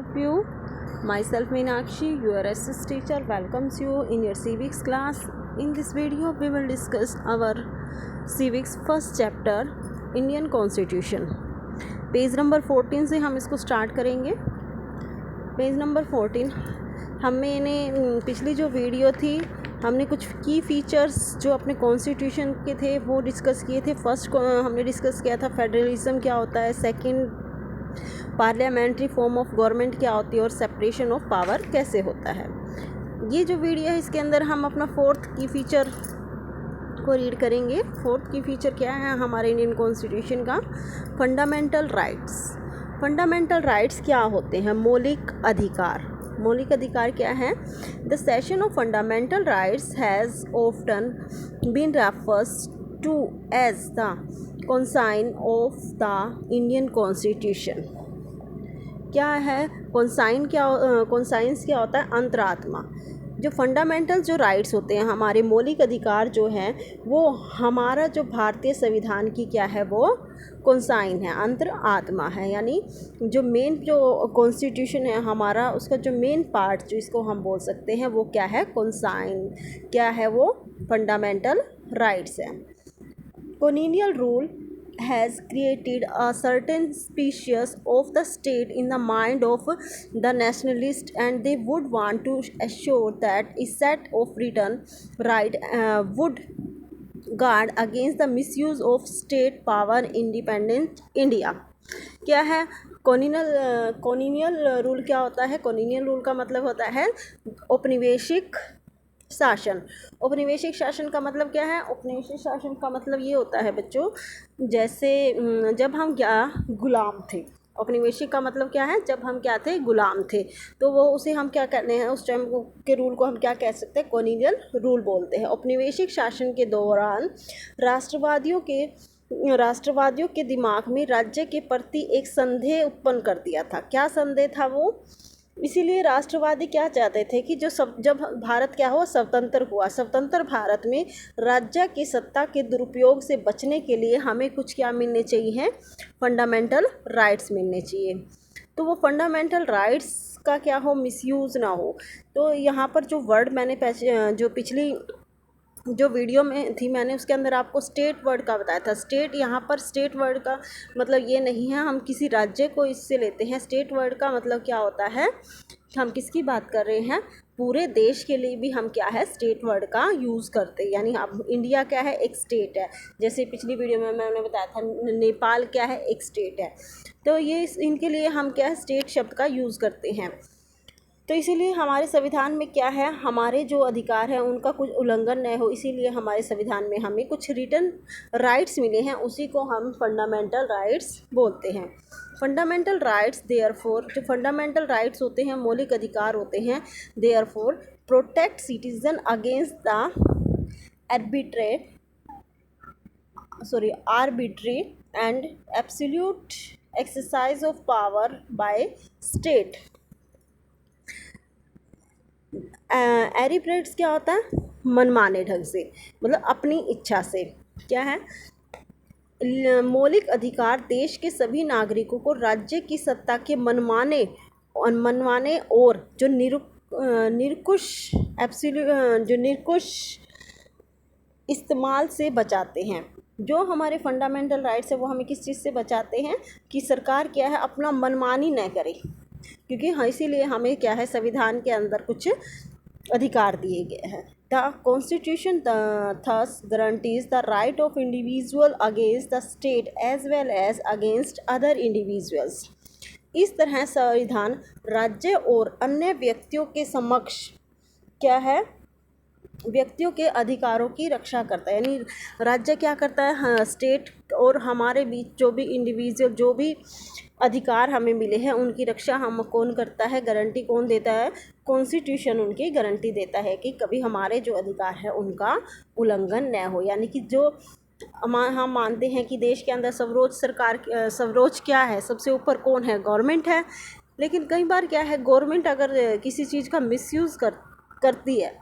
of you. Myself Meenakshi, your SS teacher, welcomes you in your civics class. In this video, we will discuss our civics first chapter, Indian Constitution. Page number 14 से हम इसको start करेंगे. Page number 14 हमने पिछली जो video थी हमने कुछ की फीचर्स जो अपने कॉन्स्टिट्यूशन के थे वो डिस्कस किए थे. फर्स्ट हमने डिस्कस किया था फेडरलिज्म क्या होता है, second parliamentary form of government क्या होती है और सेपरेशन ऑफ पावर कैसे होता है. ये जो वीडियो है इसके अंदर हम अपना फोर्थ की फीचर को रीड करेंगे. फोर्थ की फीचर क्या है हमारे इंडियन कॉन्स्टिट्यूशन का, फंडामेंटल राइट्स. फंडामेंटल राइट्स क्या होते हैं? मौलिक अधिकार. मौलिक अधिकार क्या है? The session of fundamental rights has often been refers to as the conscience of the Indian constitution. क्या है कॉन्साइन? कॉन्साइंस क्या होता है? अंतरात्मा. जो फंडामेंटल जो राइट्स होते हैं हमारे मौलिक अधिकार जो हैं वो हमारा जो भारतीय संविधान की क्या है वो कॉन्साइन है, अंतर आत्मा है. यानी जो मेन जो कॉन्स्टिट्यूशन है हमारा उसका जो मेन पार्ट जो इसको हम बोल सकते हैं वो क्या है? कॉन्साइन. क्या है वो? फंडामेंटल राइट्स है. Colonial rule has created a certain species of the state in the mind of the nationalist, and they would want to assure that a set of written right would guard against the misuse of state power independent India. क्या है colonial rule? क्या होता है? Colonial rule का मतलब होता है औपनिवेशिक शासन. औपनिवेशिक शासन का मतलब क्या है? औपनिवेशिक शासन का मतलब ये होता है बच्चों, जैसे जब हम क्या गुलाम थे. औपनिवेशिक का मतलब क्या है? जब हम क्या थे? गुलाम थे. तो वो उसे हम क्या कहते हैं उस टाइम के रूल को हम क्या कह सकते हैं? कॉलोनियल रूल बोलते हैं. औपनिवेशिक शासन के दौरान राष्ट्रवादियों के दिमाग में राज्य के प्रति एक संदेह उत्पन्न कर दिया था. क्या संदेह था वो? इसीलिए राष्ट्रवादी क्या चाहते थे कि जब भारत क्या हुआ? स्वतंत्र हुआ. स्वतंत्र भारत में राज्य की सत्ता के दुरुपयोग से बचने के लिए हमें कुछ क्या मिलने चाहिए? फंडामेंटल राइट्स मिलने चाहिए. तो वो फंडामेंटल राइट्स का क्या हो? मिसयूज़ ना हो. तो यहाँ पर जो वर्ड मैंने जो पिछली जो वीडियो में थी मैंने उसके अंदर आपको स्टेट वर्ड का बताया था. स्टेट, यहाँ पर स्टेट वर्ड का मतलब ये नहीं है हम किसी राज्य को इससे लेते हैं. स्टेट वर्ड का मतलब क्या होता है? हम किसकी बात कर रहे हैं? पूरे देश के लिए भी हम क्या है स्टेट वर्ड का यूज़ करते हैं. यानी अब इंडिया क्या है? एक स्टेट है. जैसे पिछली वीडियो में मैंने बताया था नेपाल क्या है? एक स्टेट है. तो ये इनके लिए हम क्या है स्टेट शब्द का यूज़ करते हैं. तो इसीलिए हमारे संविधान में क्या है, हमारे जो अधिकार हैं उनका कुछ उल्लंघन न हो, इसीलिए हमारे संविधान में हमें कुछ रिटन राइट्स मिले हैं, उसी को हम फंडामेंटल राइट्स बोलते हैं. फंडामेंटल राइट्स देयरफॉर, जो फंडामेंटल राइट्स होते हैं मौलिक अधिकार होते हैं, therefore protect citizen against the arbitrary and absolute exercise of power by state. एरिप्रेट्स क्या होता है? मनमाने ढंग से, मतलब अपनी इच्छा से. क्या है? मौलिक अधिकार देश के सभी नागरिकों को राज्य की सत्ता के मनमाने और जो निरंकुश इस्तेमाल से बचाते हैं. जो हमारे फंडामेंटल राइट्स है वो हमें किस चीज़ से बचाते हैं कि सरकार क्या है अपना मनमानी न करे, क्योंकि हाँ इसीलिए हमें क्या है संविधान के अंदर कुछ अधिकार दिए गए हैं. The constitution thus guarantees the right of individual against the state as well as against other individuals. इस तरह संविधान राज्य और अन्य व्यक्तियों के समक्ष क्या है व्यक्तियों के अधिकारों की रक्षा करता है. यानी राज्य क्या करता है? हाँ, स्टेट और हमारे बीच जो भी इंडिविजुअल जो भी अधिकार हमें मिले हैं उनकी रक्षा हम कौन करता है? गारंटी कौन देता है? कॉन्स्टिट्यूशन उनकी गारंटी देता है कि कभी हमारे जो अधिकार है उनका उल्लंघन न हो. यानी कि जो हम मानते हैं कि देश के अंदर सर्वोच्च क्या है? सबसे ऊपर कौन है? गवर्नमेंट है. लेकिन कई बार क्या है गवर्नमेंट अगर किसी चीज़ का मिसयूज़ करती है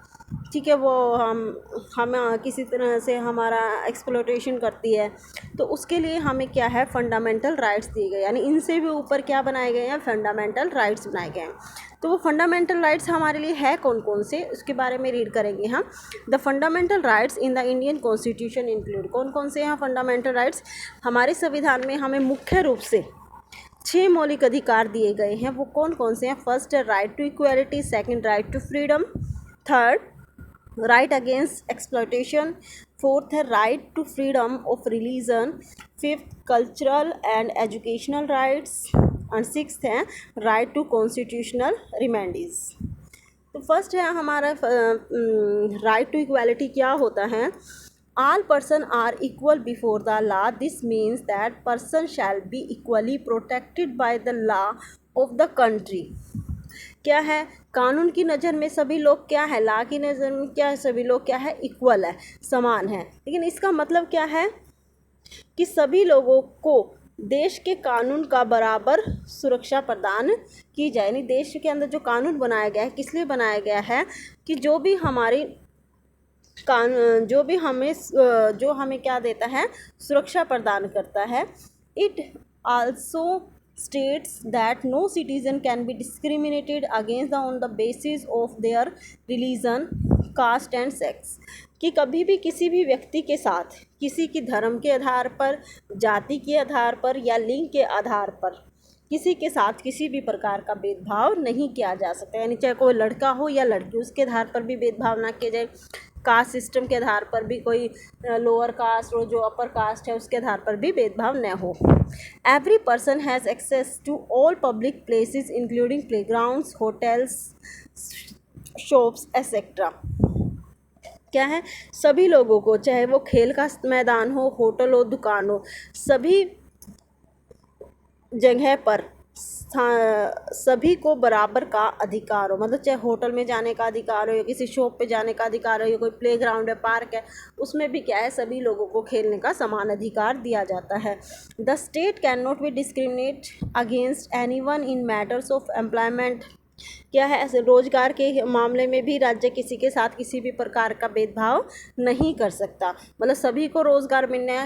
ठीक है, वो हम किसी तरह से हमारा एक्सप्लॉयटेशन करती है, तो उसके लिए हमें क्या है, फंडामेंटल राइट्स दिए गए, यानी इनसे भी ऊपर क्या बनाए गए हैं, फंडामेंटल राइट्स बनाए गए हैं। तो वो फंडामेंटल राइट्स हमारे लिए है कौन कौन से, उसके बारे में रीड करेंगे हम। The fundamental rights in the Indian constitution include, कौन कौन से हैं फंडामेंटल राइट्स हमारे संविधान में, हमें मुख्य रूप से 6 मौलिक अधिकार दिए गए हैं। वो कौन कौन से हैं? फर्स्ट है right to equality, second right to freedom, third right against exploitation, fourth है right to freedom of religion, fifth cultural and educational rights, and sixth है राइट टू कॉन्स्टिट्यूशनल रिमेंडीज। तो फर्स्ट है हमारा राइट टू इक्वालिटी। क्या होता है? All person are equal before the law, this means that person shall be equally protected by the law of the country. क्या है? कानून की नज़र में सभी लोग क्या है, लॉ की नज़र में क्या है, सभी लोग क्या है, इक्वल है, समान है। लेकिन इसका मतलब क्या है कि सभी लोगों को देश के कानून का बराबर सुरक्षा प्रदान की जाए। यानी देश के अंदर जो कानून बनाया गया है, किस लिए बनाया गया है कि जो भी हमें क्या देता है, सुरक्षा प्रदान करता है। It also states that no citizen can be discriminated against on the basis of their religion, caste and sex, कि कभी भी किसी भी व्यक्ति के साथ किसी की धर्म के आधार पर, जाति के आधार पर या लिंग के आधार पर किसी के साथ किसी भी प्रकार का भेदभाव नहीं किया जा सकता। यानी चाहे कोई लड़का हो या लड़की, उसके आधार पर भी भेदभाव ना किया जाए। कास्ट सिस्टम के आधार पर भी कोई लोअर कास्ट और जो अपर कास्ट है उसके आधार पर भी भेदभाव न हो। Every person has access to all public places including playgrounds, hotels, shops etcetera. क्या है? सभी लोगों को, चाहे वो खेल का मैदान हो, होटल हो, दुकान हो, सभी जगह पर सभी को बराबर का अधिकार हो। मतलब चाहे होटल में जाने का अधिकार हो या किसी शॉप पे जाने का अधिकार हो या कोई प्लेग्राउंड है, पार्क है, उसमें भी क्या है, सभी लोगों को खेलने का समान अधिकार दिया जाता है। The state can not be discriminate against anyone in matters of employment. क्या है? ऐसे रोजगार के मामले में भी राज्य किसी के साथ किसी भी प्रकार का भेदभाव नहीं कर सकता। मतलब सभी को रोजगार मिलने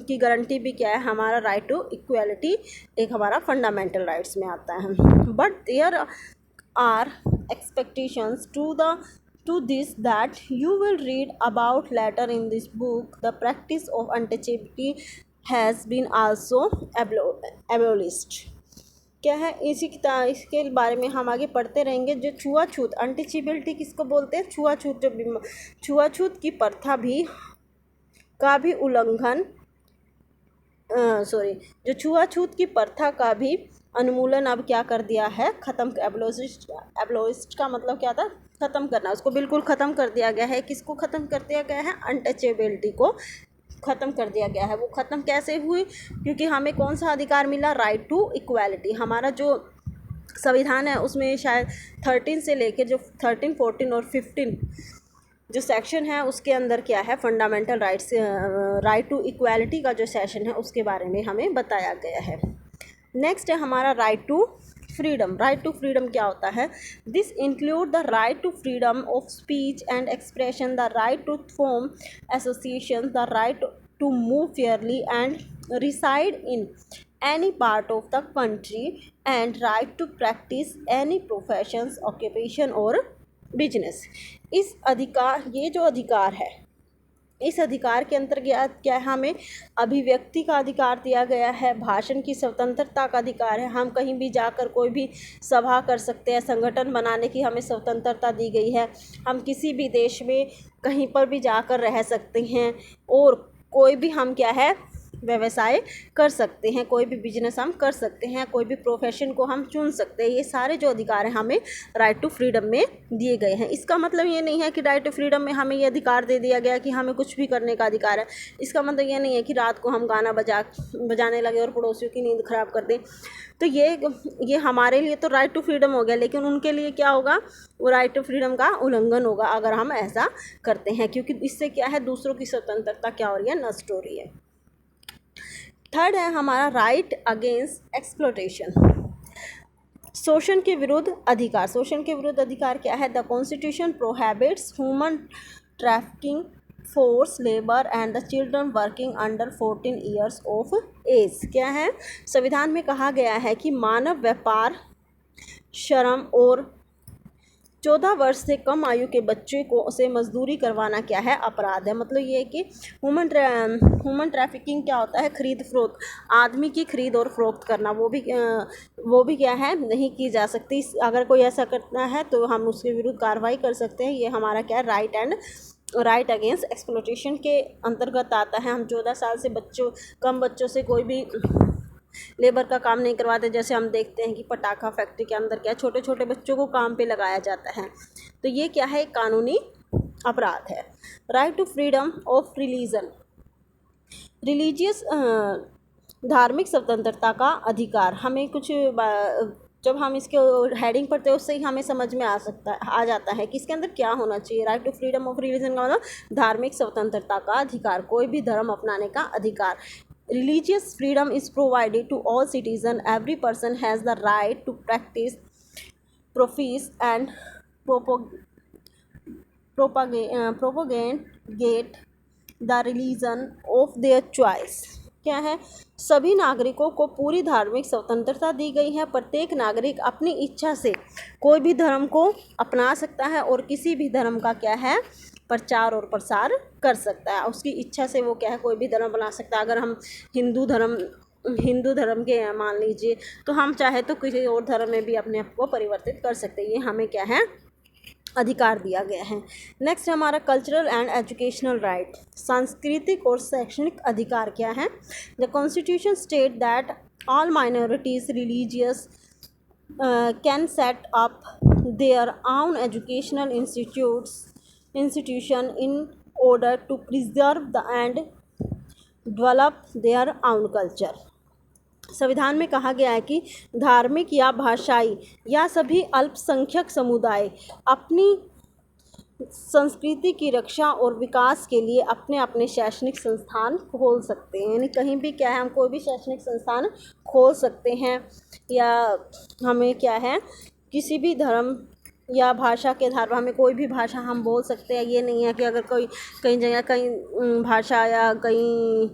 की गारंटी भी क्या है, हमारा राइट टू इक्वालिटी एक हमारा फंडामेंटल राइट्स में आता है। But there are expectations to this that you will read about later in this book. The practice of untouchability has been also abolished. क्या है? इसके बारे में हम आगे पढ़ते रहेंगे। जो छुआछूत, अनटचेबिलिटी किसको बोलते हैं? छुआछूत, जो छुआछूत की प्रथा भी का भी उल्लंघन जो छुआछूत की प्रथा का भी उन्मूलन अब क्या कर दिया है, ख़त्म। एब्लोलिस्ट का मतलब क्या था? ख़त्म करना। उसको बिल्कुल ख़त्म कर दिया गया है। किसको ख़त्म कर दिया गया है? अनटचेबिलिटी को ख़त्म कर दिया गया है। वो ख़त्म कैसे हुई? क्योंकि हमें कौन सा अधिकार मिला? Right to equality. हमारा जो संविधान है उसमें शायद 13 से लेकर जो 13, 14 और 15 जो सेक्शन है उसके अंदर क्या है, fundamental rights, right to equality का जो सेशन है उसके बारे में हमें बताया गया है। नेक्स्ट है हमारा right to freedom. Right to freedom क्या होता है? This include the right to freedom of speech and expression, the right to form association, the right to move fairly and reside in any part of the country, and right to practice any professions, occupation और business. इस अधिकार, ये जो अधिकार है, इस अधिकार के अंतर्गत क्या है, हमें अभिव्यक्ति का अधिकार दिया गया है, भाषण की स्वतंत्रता का अधिकार है, हम कहीं भी जाकर कोई भी सभा कर सकते हैं, संगठन बनाने की हमें स्वतंत्रता दी गई है, हम किसी भी देश में कहीं पर भी जाकर रह सकते हैं, और कोई भी हम क्या है, व्यवसाय कर सकते हैं, कोई भी बिजनेस हम कर सकते हैं, कोई भी प्रोफेशन को हम चुन सकते हैं। ये सारे जो अधिकार हैं हमें राइट टू फ्रीडम में दिए गए हैं। इसका मतलब ये नहीं है कि राइट टू फ्रीडम में हमें ये अधिकार दे दिया गया कि हमें कुछ भी करने का अधिकार है। इसका मतलब ये नहीं है कि रात को हम गाना बजाने लगे और पड़ोसियों की नींद खराब कर दें। तो ये हमारे लिए तो राइट टू फ्रीडम हो गया, लेकिन उनके लिए क्या होगा, वो राइट टू फ्रीडम का उल्लंघन होगा अगर हम ऐसा करते हैं, क्योंकि इससे क्या है, दूसरों की स्वतंत्रता क्या हो रही है, नष्ट हो रही है। थर्ड है हमारा राइट अगेंस्ट एक्सप्लॉयटेशन। शोषण के विरुद्ध अधिकार। शोषण के विरुद्ध अधिकार क्या है? The constitution prohibits human trafficking, force labour and the children working under 14 years of age. क्या है? संविधान में कहा गया है कि मानव व्यापार, श्रम और 14 वर्ष से कम आयु के बच्चे को से मजदूरी करवाना क्या है? अपराध है। मतलब ये है कि ह्यूमन ट्रैफिकिंग क्या होता है? खरीद फरोख्त, आदमी की खरीद और फरोख्त करना, वो भी क्या है? नहीं की जा सकती। अगर कोई ऐसा करता है तो हम उसके विरुद्ध कार्रवाई कर सकते हैं। ये हमारा क्या है? राइट अगेंस्ट एक्सप्लॉयटेशन के अंतर्गत आता है। हम 14 साल से कम बच्चों से कोई भी लेबर का काम नहीं करवाते। जैसे हम देखते हैं कि पटाखा फैक्ट्री के अंदर क्या छोटे छोटे बच्चों को काम पे लगाया जाता है। तो ये क्या है? कानूनी अपराध है। Right to freedom of religion, religious धार्मिक स्वतंत्रता का अधिकार। हमें जब हम इसके हेडिंग पढ़ते हैं उससे ही हमें समझ में आ जाता है कि इसके अंदर क्या होना चाहिए। Right to freedom of religion का मतलब धार्मिक स्वतंत्रता का अधिकार, कोई भी धर्म अपनाने का अधिकार। Religious freedom is provided to all citizens. Every person has the right to practice, profess, and propagate the religion of their choice. क्या है? सभी नागरिकों को पूरी धार्मिक स्वतंत्रता दी गई है। प्रत्येक नागरिक अपनी इच्छा से कोई भी धर्म को अपना सकता है और किसी भी धर्म का क्या है? प्रचार और प्रसार कर सकता है। उसकी इच्छा से वो क्या है? कोई भी धर्म बना सकता है। अगर हम हिंदू धर्म के हैं मान लीजिए, तो हम चाहे तो किसी और धर्म में भी अपने आप को परिवर्तित कर सकते हैं। ये हमें क्या है? अधिकार दिया गया है। नेक्स्ट हमारा कल्चरल एंड एजुकेशनल राइट, सांस्कृतिक और शैक्षणिक अधिकार क्या है? The constitution state that all minorities religious can set up their own educational institution in order to preserve and develop their own culture. संविधान में कहा गया है कि धार्मिक या भाषाई या सभी अल्पसंख्यक समुदाय अपनी संस्कृति की रक्षा और विकास के लिए अपने अपने शैक्षणिक संस्थान खोल सकते हैं। यानी कहीं भी क्या है? हम कोई भी शैक्षणिक संस्थान खोल सकते हैं। या हमें क्या है? किसी भी धर्म या भाषा के आधार पर हमें कोई भी भाषा हम बोल सकते हैं। ये नहीं है कि अगर कहीं जगह कहीं भाषा या कहीं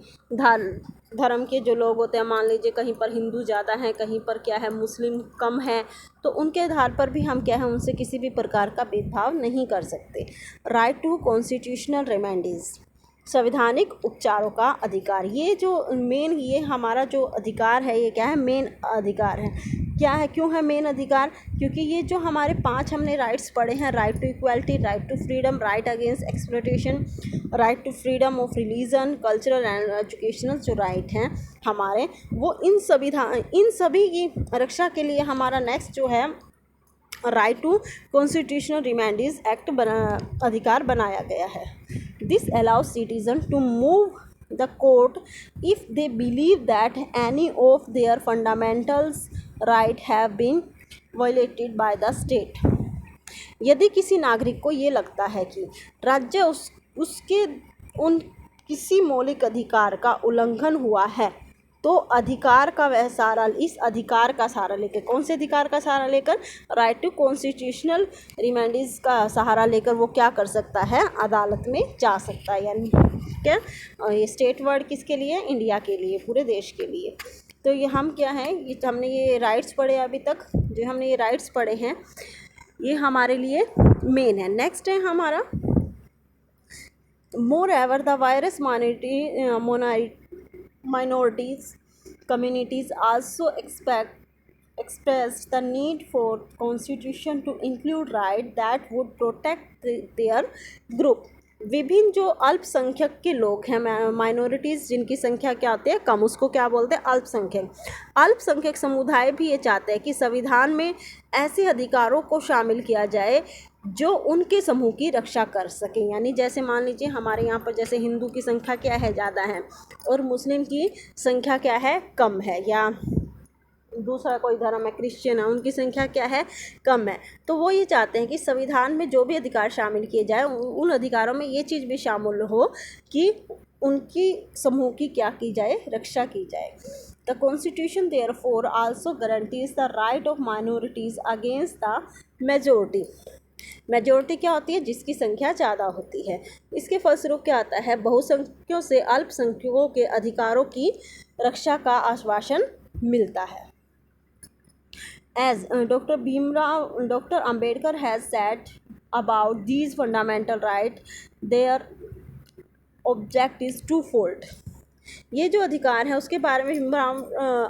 धर्म के जो लोग होते हैं, मान लीजिए कहीं पर हिंदू ज़्यादा हैं, कहीं पर क्या है मुस्लिम कम है, तो उनके आधार पर भी हम क्या है उनसे किसी भी प्रकार का भेदभाव नहीं कर सकते। राइट टू कॉन्स्टिट्यूशनल रेमेडीज़, संवैधानिक उपचारों का अधिकार। ये हमारा जो अधिकार है, ये क्या है? मेन अधिकार है। क्या है? क्यों है मेन अधिकार? क्योंकि ये जो हमारे 5 हमने राइट्स पढ़े हैं, right to equality, right to freedom, right against exploitation, right to freedom of religion, cultural and educational जो राइट हैं हमारे, वो इन सभी की रक्षा के लिए हमारा नेक्स्ट जो है right to constitutional remedies act अधिकार बनाया गया है। This allows citizen to move the court if they believe that any of their fundamentals right have been violated by the state. यदि किसी नागरिक को ये लगता है कि राज्य उसके किसी मौलिक अधिकार का उल्लंघन हुआ है, तो इस अधिकार का सहारा लेकर, कौन से अधिकार का सहारा लेकर? राइट टू कॉन्स्टिट्यूशनल रिमेडीज़ का सहारा लेकर वो क्या कर सकता है? अदालत में जा सकता है। यानी क्या? ये स्टेट वर्ड किसके लिए? इंडिया के लिए, पूरे देश के लिए। तो ये हम क्या है? हमने ये राइट्स पढ़े अभी तक, जो हमने ये राइट्स पढ़े हैं ये हमारे लिए मेन है। नेक्स्ट है हमारा moreover the various minorities communities also expressed the need for constitution to include right that would protect their group। विभिन्न जो अल्पसंख्यक के लोग हैं, माइनॉरिटीज़ जिनकी संख्या क्या होती है? कम, उसको क्या बोलते हैं? अल्पसंख्यक। अल्पसंख्यक समुदाय भी ये चाहते हैं कि संविधान में ऐसे अधिकारों को शामिल किया जाए जो उनके समूह की रक्षा कर सकें। यानी जैसे मान लीजिए हमारे यहाँ पर जैसे हिंदू की संख्या क्या है? ज़्यादा है, और मुस्लिम की संख्या क्या है? कम है, या दूसरा कोई धर्म है क्रिश्चियन है, उनकी संख्या क्या है? कम है। तो वो ये चाहते हैं कि संविधान में जो भी अधिकार शामिल किए जाए उन अधिकारों में ये चीज़ भी शामिल हो कि उनकी समूह की क्या की जाए? रक्षा की जाए। The Constitution therefore also guarantees the right of minorities against the majority. Majority क्या होती है? जिसकी संख्या ज़्यादा होती है। इसके फलस्वरूप क्या आता है? बहुसंख्यकों से अल्पसंख्यकों के अधिकारों की रक्षा का आश्वासन मिलता है। As Dr. Ambedkar has said about these fundamental rights, their object is twofold. ये जो अधिकार है उसके बारे में भीमराव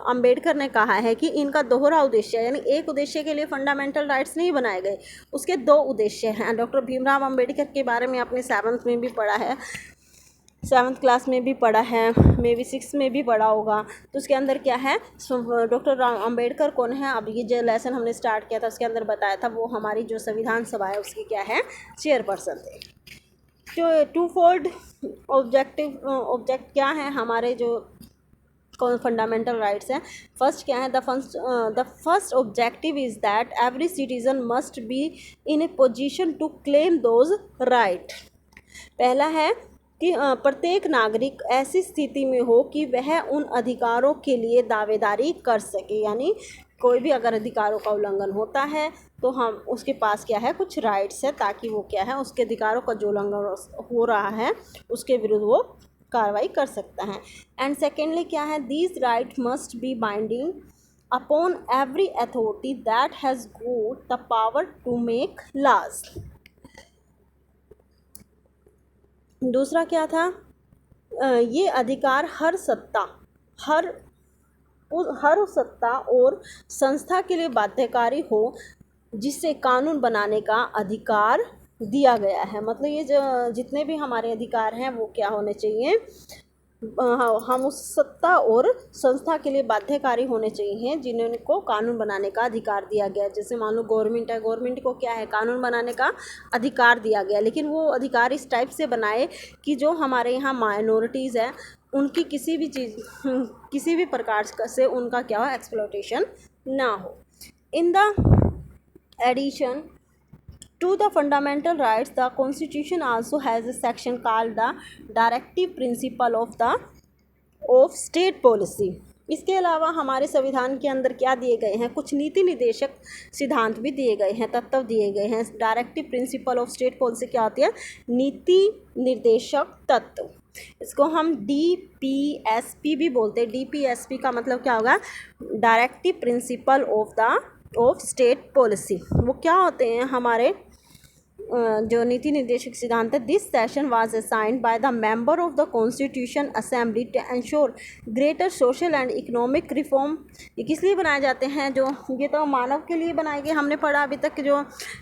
अंबेडकर ने कहा है कि इनका दोहरा उद्देश्य है, यानी एक उद्देश्य के लिए फंडामेंटल राइट्स नहीं बनाए गए, उसके दो उद्देश्य हैं। डॉक्टर भीमराव अंबेडकर के बारे में आपने 7th में भी पढ़ा है, 7th क्लास में भी पढ़ा है, मे बी 6th में भी पढ़ा होगा। तो उसके अंदर क्या है, डॉक्टर अंबेडकर कौन है? अब ये जो लेसन हमने स्टार्ट किया था उसके अंदर बताया था, वो हमारी जो संविधान सभा है उसकी क्या है, चेयरपर्सन थे। जो टूफोल्ड ऑब्जेक्ट क्या है हमारे जो फंडामेंटल राइट्स हैं? फर्स्ट क्या है? The first objective is that every citizen must be in a position to claim those right. पहला है कि प्रत्येक नागरिक ऐसी स्थिति में हो कि वह उन अधिकारों के लिए दावेदारी कर सके, यानी कोई भी अगर अधिकारों का उल्लंघन होता है तो हम उसके पास क्या है, कुछ राइट्स है, ताकि वो क्या है, उसके अधिकारों का जो उल्लंघन हो रहा है उसके विरुद्ध वो कार्रवाई कर सकता है। एंड सेकेंडली क्या है? These right must be binding upon every authority that has got the power to make laws. दूसरा क्या था? ये अधिकार हर सत्ता और संस्था के लिए बाध्यकारी हो जिससे कानून बनाने का अधिकार दिया गया है। मतलब ये जो जितने भी हमारे अधिकार हैं वो क्या होने चाहिए, हम उस सत्ता और संस्था के लिए बाध्यकारी होने चाहिए जिनको कानून बनाने का अधिकार दिया गया है। जैसे मान लो गवर्नमेंट है, गवर्नमेंट को क्या है, कानून बनाने का अधिकार दिया गया, लेकिन वो अधिकार इस टाइप से बनाए कि जो हमारे यहाँ माइनॉरिटीज़ है उनकी किसी भी प्रकार से उनका क्या हो, एक्सप्लॉयटेशन ना हो। In the addition to the fundamental rights, the Constitution also has a section called the Directive Principle of State Policy. इसके अलावा हमारे संविधान के अंदर क्या दिए गए हैं, कुछ नीति निर्देशक सिद्धांत भी दिए गए हैं, तत्व दिए गए हैं। Directive principle of state policy क्या होती है? नीति निर्देशक तत्व। इसको हम DPSP भी बोलते हैं। DPSP का मतलब क्या होगा? Directive principle of state policy. वो क्या होते हैं हमारे जो नीति निर्देशक सिद्धांत है? This session was assigned by the member of the Constitution Assembly to ensure greater social and economic reform. ये किस लिए बनाए जाते हैं? जो ये तो मानव के लिए बनाए गए। हमने पढ़ा अभी तक जो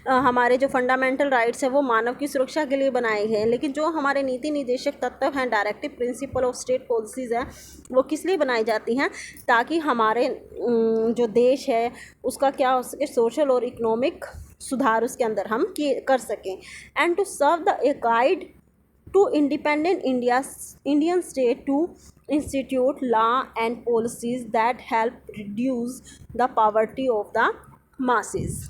हमारे जो फंडामेंटल राइट्स है वो मानव की सुरक्षा के लिए बनाए गए हैं, लेकिन जो हमारे नीति निर्देशक तत्व हैं, directive principle of state policies हैं, वो किस लिए बनाई जाती हैं? ताकि हमारे जो देश है उसका क्या हो सके, सोशल और इकोनॉमिक सुधार उसके अंदर हम कर सकें। And to serve the a guide to independent Indian state to institute law and policies that help reduce the poverty of the masses.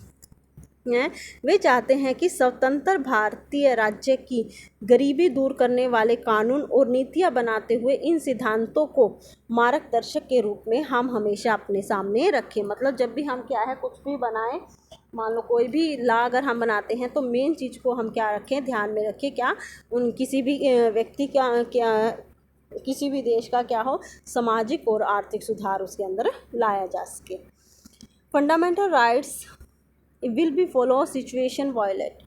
वे चाहते हैं कि स्वतंत्र भारतीय राज्य की गरीबी दूर करने वाले कानून और नीतियां बनाते हुए इन सिद्धांतों को मार्गदर्शक के रूप में हम हमेशा अपने सामने रखें। मतलब जब भी हम क्या है कुछ भी बनाएं, मान लो कोई भी लॉ अगर हम बनाते हैं तो मेन चीज़ को हम क्या रखें, ध्यान में रखें, क्या उन किसी भी व्यक्ति क्या किसी भी देश का क्या हो, सामाजिक और आर्थिक सुधार उसके अंदर लाया जा सके। Fundamental rights will be follow situation violate.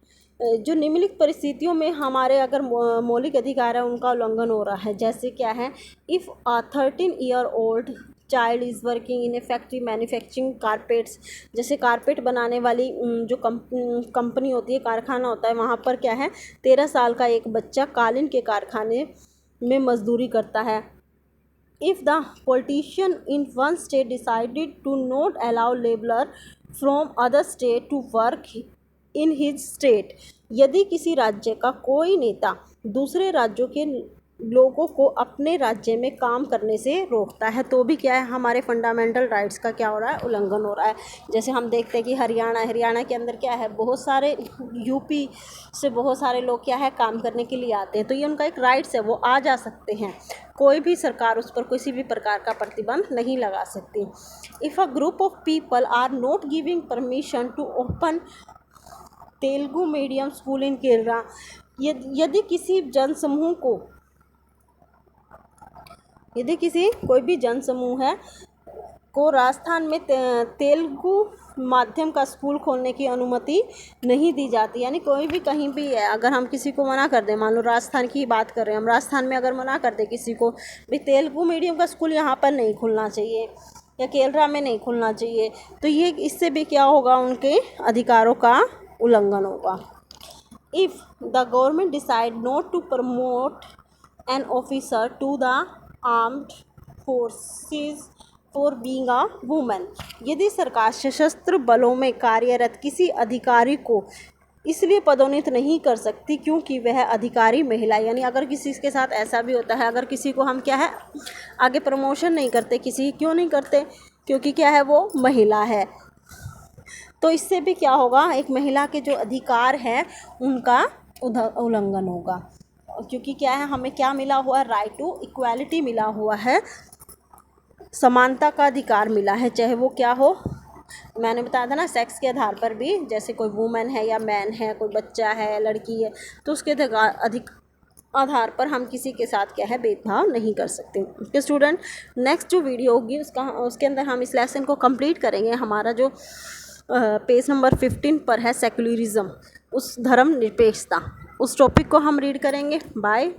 जो निम्नलिखित परिस्थितियों में हमारे अगर मौलिक अधिकार है उनका उल्लंघन हो रहा है, जैसे क्या है, if a 13-year-old child is working in A factory manufacturing carpets. जैसे कारपेट बनाने वाली जो कंपनी होती है, कारखाना होता है, वहाँ पर क्या है 13 साल का एक बच्चा कालीन के कारखाने में मजदूरी करता है। If the politician in one state decided to not allow labourer from other state to work in his state. यदि किसी राज्य का कोई नेता दूसरे राज्यों के लोगों को अपने राज्य में काम करने से रोकता है, तो भी क्या है, हमारे फंडामेंटल राइट्स का क्या हो रहा है, उल्लंघन हो रहा है। जैसे हम देखते हैं कि हरियाणा के अंदर क्या है, बहुत सारे यूपी से बहुत सारे लोग क्या है काम करने के लिए आते हैं, तो ये उनका एक राइट्स है, वो आ जा सकते हैं, कोई भी सरकार उस पर किसी भी प्रकार का प्रतिबंध नहीं लगा सकती। If a group of people are not giving permission to open Telugu medium school in Kerala, यदि किसी जनसमूह को, यदि किसी कोई भी जनसमूह है को राजस्थान में तेलुगु माध्यम का स्कूल खोलने की अनुमति नहीं दी जाती, यानी कोई भी कहीं भी है, अगर हम किसी को मना कर दें, मान लो राजस्थान की बात कर रहे हैं हम, राजस्थान में अगर मना कर दें किसी को भी तेलुगु मीडियम का स्कूल यहाँ पर नहीं खुलना चाहिए या केरला में नहीं खुलना चाहिए, तो ये इससे भी क्या होगा, उनके अधिकारों का उल्लंघन होगा। If the government decide not to promote an officer to the armed forces for being a woman, यदि सरकार सशस्त्र बलों में कार्यरत किसी अधिकारी को इसलिए पदोन्नत नहीं कर सकती क्योंकि वह अधिकारी महिला, यानी अगर किसी के साथ ऐसा भी होता है, अगर किसी को हम क्या है आगे प्रमोशन नहीं करते, किसी क्यों नहीं करते, क्योंकि क्या है वो महिला है, तो इससे भी क्या होगा, एक महिला के जो अधिकार हैं उनका उल्लंघन होगा, क्योंकि क्या है, हमें क्या मिला हुआ है, राइट टू इक्वालिटी मिला हुआ है, समानता का अधिकार मिला है, चाहे वो क्या हो, मैंने बताया था ना, सेक्स के आधार पर भी, जैसे कोई वुमेन है या मैन है, कोई बच्चा है, लड़की है, तो उसके आधार पर हम किसी के साथ क्या है भेदभाव नहीं कर सकते। तो स्टूडेंट, नेक्स्ट जो वीडियो होगी उसके अंदर हम इस लेसन को कंप्लीट करेंगे। हमारा जो पेज नंबर 15 पर है सेक्युलरिज्म, उस धर्म निरपेक्षता, उस टॉपिक को हम रीड करेंगे। बाय।